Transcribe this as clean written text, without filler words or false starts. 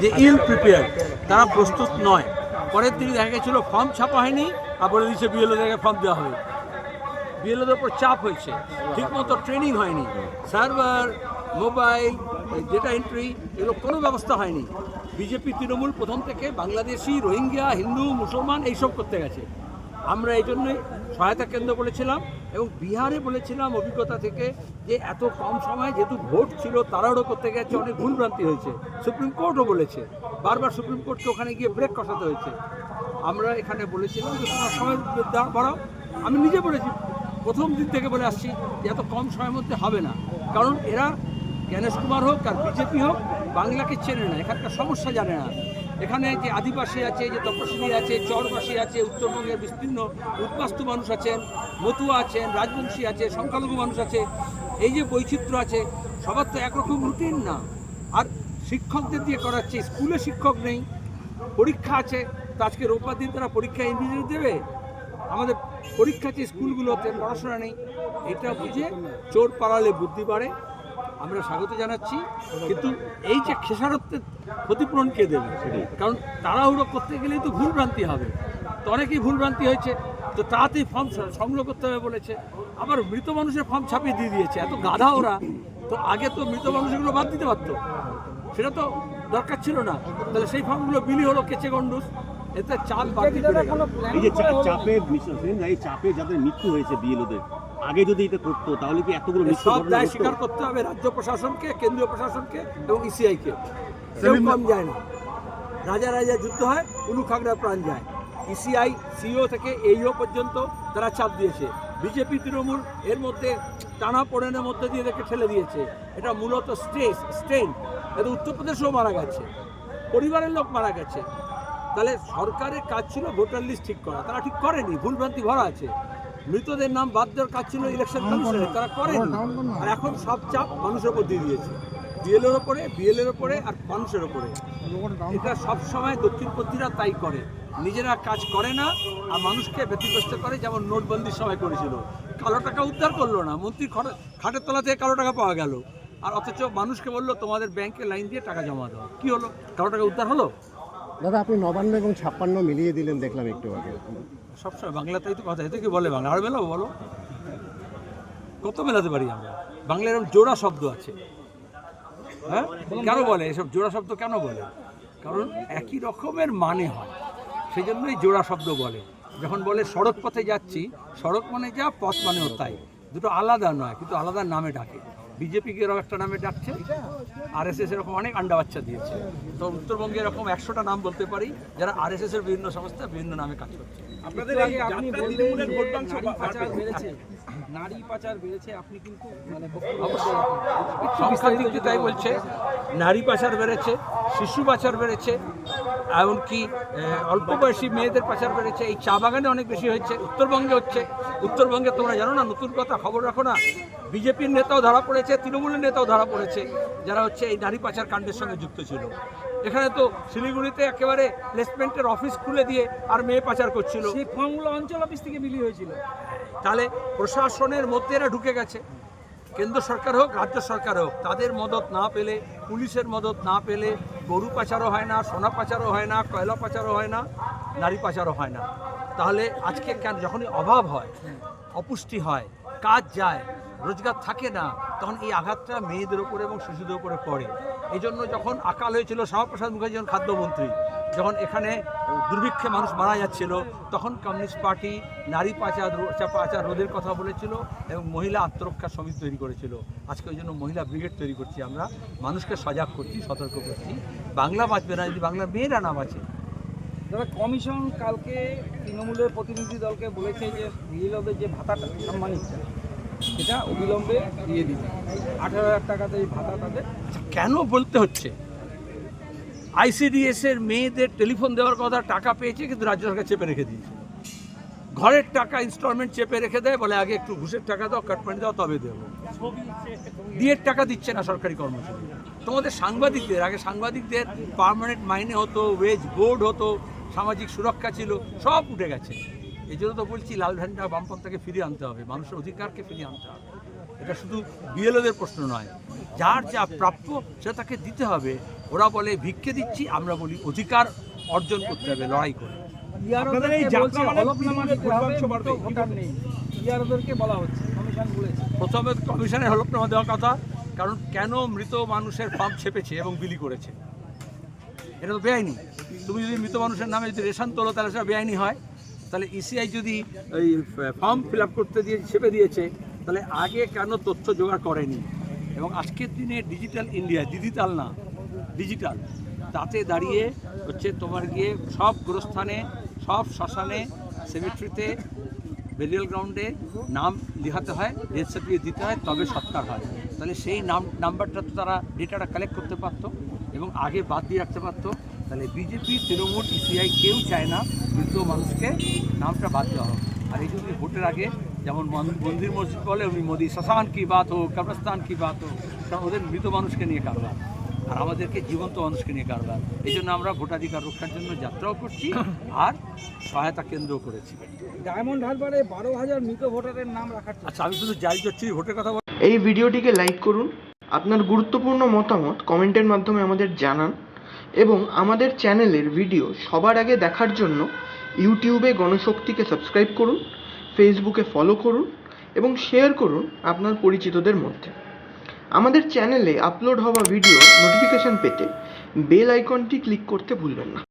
যে ইল প্রিপেয়ার, তারা প্রস্তুত নয়। পরের দিকে দেখা গেছিলো ফর্ম ছাপা হয়নি আর বলে দিচ্ছে বিএলও থেকে ফর্ম দেওয়া হবে। বিএলওদের উপর চাপ হয়েছে, ঠিকমতো ট্রেনিং হয়নি, সার্ভার, মোবাইল, ডেটা এন্ট্রি এগুলো কোনো ব্যবস্থা হয়নি। বিজেপি তৃণমূল প্রথম থেকে বাংলাদেশি, রোহিঙ্গা, হিন্দু, মুসলমান এইসব করতে গেছে। আমরা এই জন্যই সহায়তা কেন্দ্র বলেছিলাম এবং বিহারে বলেছিলাম অভিজ্ঞতা থেকে যে এত কম সময়ে যেহেতু ভোট ছিল তাড়াহুড়ো করতে গেছে, অনেক ভুলভ্রান্তি হয়েছে। সুপ্রিম কোর্টও বলেছে, বারবার সুপ্রিম কোর্টকে ওখানে গিয়ে ব্রেক কষাতে হয়েছে। আমরা এখানে বলেছিলাম যে তোমার সময় বাড়াও। আমি নিজে বলেছি, প্রথম দিন থেকে বলে আসছি যে এত কম সময়ের মধ্যে হবে না, কারণ এরা জ্ঞানেশ কুমার হোক আর বিজেপি হোক বাংলাকে চেনে না, এখানকার সমস্যা জানে না। এখানে যে আদিবাসী আছে, যে তপশিলি আছে, চরবাসী আছে, উত্তরবঙ্গের বিস্তীর্ণ উদ্বাস্তু মানুষ আছেন, মতুয়া আছেন, রাজবংশী আছে, সংখ্যালঘু মানুষ আছে, এই যে বৈচিত্র্য আছে, সবার তো একরকম রুটিন না। আর শিক্ষকদের দিয়ে করাচ্ছে, স্কুলে শিক্ষক নেই, পরীক্ষা আছে, তো আজকে রোববার দিন তারা পরীক্ষা ইংরেজিতে দেবে। আমাদের পরীক্ষা আছে স্কুলগুলোতে, পড়াশোনা নেই। এটা বুঝে চোর পালালে বুদ্ধি বাড়ে, আমরা স্বাগত জানাচ্ছি। কিন্তু এই যে খেসারতের ক্ষতিপূরণ কে দেবে? কারণ তাড়াহুড়ো করতে গেলেই তো ভুলভ্রান্তি হবে, তো অনেকেই ভুলভ্রান্তি হয়েছে, তো তাড়াতাড়ি ফর্ম সংগ্রহ করতে হবে বলেছে। আবার মৃত মানুষের ফর্ম ছাপিয়ে দিয়ে দিয়েছে, এত গাধা ওরা। তো আগে তো মৃত মানুষগুলো বাদ দিতে পারতো, সেটা তো দরকার ছিল না। তাহলে সেই ফর্মগুলো বিলি হলো কেচে গন্ডুস, এতে চাপ বাড়তি পড়ে গেল। এই যে চাপে যাদের মৃত্যু হয়েছে বিএলওদের, আগে যদি এটা করতো তাহলে কি এতগুলো মৃত্যু সব দায় স্বীকার করতে হবে রাজ্য প্রশাসনকে, কেন্দ্রীয় প্রশাসনকে এবং ইসিআইকে। কেউ কম যায় না, রাজা রাজা যুদ্ধ হয়, উলু খাগড়া প্রাণ যায়। ইসিআই সিও থেকে এইও পর্যন্ত তারা চাপ দিয়েছে। বিজেপি তৃণমূল এর মধ্যে টানা পোড়েনের মধ্যে দিয়ে দেখে ঠেলে দিয়েছে। এটা মূলত স্ট্রেন। এটা উত্তরপ্রদেশেও মারা গেছে, পরিবারের লোক মারা গেছে। তাহলে সরকারের কাজ ছিল ভোটার লিস্ট ঠিক করা, তারা ঠিক করেনি, ভুলভ্রান্তি ভরা আছে। মৃতদের নাম বাদ দেওয়ার কাজ ছিল ইলেকশন কমিশনের, তারা করেনি। আর এখন সব চাপ মানুষের উপর দিয়ে দিয়েছে, বিএলএর ওপরে আর মানুষের ওপরে। এটা সবসময় দক্ষিণপন্থীরা তাই করে, নিজেরা কাজ করে না আর মানুষকে ব্যতিগ্রস্ত করে, যেমন নোটবন্দির সময় করেছিল। কালো টাকা উদ্ধার করলো না, মন্ত্রী খাটের তলা থেকে কালো টাকা পাওয়া গেল, আর অথচ মানুষকে বললো তোমাদের ব্যাংকে লাইন দিয়ে টাকা জমা দাও। কি হলো? কালো টাকা উদ্ধার হলো? দাদা, আপনি 59 এবং 56 মিলিয়ে দিলেন দেখলাম একটু আগে। সবসময় বাংলাতেই তো কথা, এতে কি বলে বাংলা? আর মেলাবো বলো, কত মেলাতে পারি আমরা? বাংলার এরকম জোড়া শব্দ আছে, হ্যাঁ? কেন বলে এসব জোড়া শব্দ? কেন বলে? কারণ একই রকমের মানে হয়, সেই জন্যই জোড়া শব্দ বলে। যখন বলে সড়ক পথে যাচ্ছি, সড়ক মানে যা, পথ মানেও তাই, দুটো আলাদা নয়, কিন্তু আলাদা নামে ডাকে। বিজেপিকে এরকম একটা নামে ডাকছে, আরএসএস এরকম অনেক আন্ডা বাচ্চা দিয়েছে। তো উত্তরবঙ্গে এরকম 100টা নাম বলতে পারি যারা আরএসএস এর বিভিন্ন সংস্থা বিভিন্ন নামে কাজ করছে। আপনাদের আগে আপনি বললেন নারী পাচার বেড়েছে, নারী পাচার বেড়েছে, আপনি কিন্তু মানে সংখ্যার দিক দিয়ে তাই বলছে, নারী পাচার বেড়েছে, শিশু পাচার বেড়েছে, এমনকি অল্প বয়সী মেয়েদের পাচার বেড়েছে। এই চা বাগানে অনেক বেশি হয়েছে, উত্তরবঙ্গে হচ্ছে। উত্তরবঙ্গে তোমরা জানো না, নতুন কথা, খবর রাখো না, বিজেপির নেতাও ধরা পড়েছে, তৃণমূলের নেতাও ধরা পড়েছে, যারা হচ্ছে এই নারী পাচার কাণ্ডের সঙ্গে যুক্ত ছিল। এখানে তো শিলিগুড়িতে একেবারে প্লেসমেন্টের অফিস খুলে দিয়ে আর মেয়ে পাচার করছিল, সেই ফর্মগুলো অঞ্চল অফিস থেকে বিলি হয়েছিল। তাহলে প্রশাসনের মধ্যে এরা ঢুকে গেছে। কেন্দ্র সরকার হোক, রাজ্য সরকার হোক, তাদের মদত না পেলে, পুলিশের মদত না পেলে গরু পাচারও হয় না, সোনা পাচারও হয় না, কয়লা পাচারও হয় না, নারী পাচারও হয় না। তাহলে আজকে কেন, যখনই অভাব হয়, অপুষ্টি হয়, কাজ যায়, রোজগার থাকে না, তখন এই আঘাতটা মেয়েদের উপরে এবং শিশুদের উপরে পড়ে। এই জন্য যখন আকাল হয়েছিল, শ্যামাপ্রসাদ মুখার্জি যখন খাদ্যমন্ত্রী, যখন এখানে দুর্ভিক্ষে মানুষ মারা যাচ্ছিল, তখন কমিউনিস্ট পার্টি নারী পাচার রোধের কথা বলেছিল এবং মহিলা আত্মরক্ষা সমিতি তৈরি করেছিল। আজকে ওই জন্য মহিলা ব্রিগেড তৈরি করছি আমরা, মানুষকে সজাগ করছি, সতর্ক করছি। বাংলা বাঁচবে না যদি বাংলা মেয়েরা না বাঁচে। তবে কমিশন কালকে তৃণমূলের প্রতিনিধি দলকে বলেছে যে বিএলওদের যে ভাতাটা, সাম্মানিকটা, সেটা অবিলম্বে দিয়ে দিতে, 18,000 টাকাতে এই ভাতা তাদের। কেন বলতে হচ্ছে? আইসিডিএস এর মেয়েদের টেলিফোন দেওয়ার কথা, টাকা পেয়েছে, কিন্তু রাজ্য সরকার চেপে রেখে দিয়েছে। ঘরের টাকা ইনস্টলমেন্ট চেপে রেখে দেয়, বলে আগে একটু ঘুষের টাকা দাও, কাটমানি দাও, তবে দেবো। বিয়ের টাকা দিচ্ছে না সরকারি কর্মচারী। তোমাদের সাংবাদিকদের, আগে সাংবাদিকদের পার্মানেন্ট মাইনে হতো, ওয়েজ বোর্ড হতো, সামাজিক সুরক্ষা ছিল, সব উঠে গেছে। এই জন্য তো বলছি লাল ঝান্ডা বামপন্থাকে ফিরিয়ে আনতে হবে, মানুষের অধিকারকে ফিরিয়ে আনতে হবে। এটা শুধু বিএলওদের প্রশ্ন নয়, যার যা প্রাপ্য সেটা তাকে দিতে হবে। ওরা বলে ভিক্ষে দিচ্ছি, আমরা বলি অধিকার অর্জন করতে হবে লড়াই করে। ইয়ারদেরকে বলছে হলফনামা দিতে হবে, মৃত ভোটার নেই। ইয়ারদেরকে বলা হচ্ছে, কমিশন বলেছে। প্রথমে কমিশনের হলফনামা দেওয়ার কথা, কারণ কেন মৃত মানুষের ফর্ম ছেপেছে এবং বিলি করেছে, এটা তো বেআইনি। তুমি যদি মৃত মানুষের নামে যদি রেশন তোলো তাহলে সেটা বেআইনি হয়। তাহলে ইসিআই যদি ওই ফর্ম ফিল আপ করতে দিয়ে ছেপে দিয়েছে, তাহলে আগে কেন তথ্য জোগাড় করেনি? এবং আজকের দিনে ডিজিটাল ইন্ডিয়া, ডিজিটাল না ডিজিটাল, তাতে দাঁড়িয়ে হচ্ছে তোমার গিয়ে সব গোরস্থানে, সব শ্মশানে, সেমেট্রিতে, বেরিয়াল গ্রাউন্ডে নাম লেখাতে হয়, ডেথ সার্টিফিকেট দিতে হয়, তবে সৎকার হয়। তাহলে সেই নাম্বারটা তো তারা ডেটাটা কালেক্ট করতে পারতো এবং আগে বাদ দিয়ে রাখতে পারতো। তাহলে বিজেপি, তৃণমূল, ইসিআই কেউ চায় না মৃত মানুষকে নামটা বাদ দেওয়া হোক। আর এই জন্য ভোটের আগে যেমন মন্দির মসজিদ বলে, উনি মোদি শ্মশান কি বাত হোক, কবরস্থান কি বাত হোক, কারণ ওদের মৃত মানুষকে নিয়ে কারবার, আর আমাদেরকে জীবন্ত মানুষকে নিয়ে কারবার। এই জন্য আমরা ভোটাধিকার রক্ষার জন্য যাত্রাও করছি আর সহায়তা কেন্দ্রও করেছি। ডায়মন্ড হারবারে 12,000 মৃত ভোটারের নাম রাখার আচ্ছা, আমি শুধু জারি করছি ভোটের কথা। এই ভিডিওটিকে লাইক করুন, আপনার গুরুত্বপূর্ণ মতামত কমেন্টের মাধ্যমে আমাদের জানান এবং আমাদের চ্যানেলের ভিডিও সবার আগে দেখার জন্য ইউটিউবে গণশক্তিকে সাবস্ক্রাইব করুন, ফেসবুকে ফলো করুন এবং শেয়ার করুন আপনার পরিচিতদের মধ্যে। আমাদের চ্যানেলে আপলোড হওয়া ভিডিও নোটিফিকেশন পেতে বেল আইকনটি ক্লিক করতে ভুলবেন না।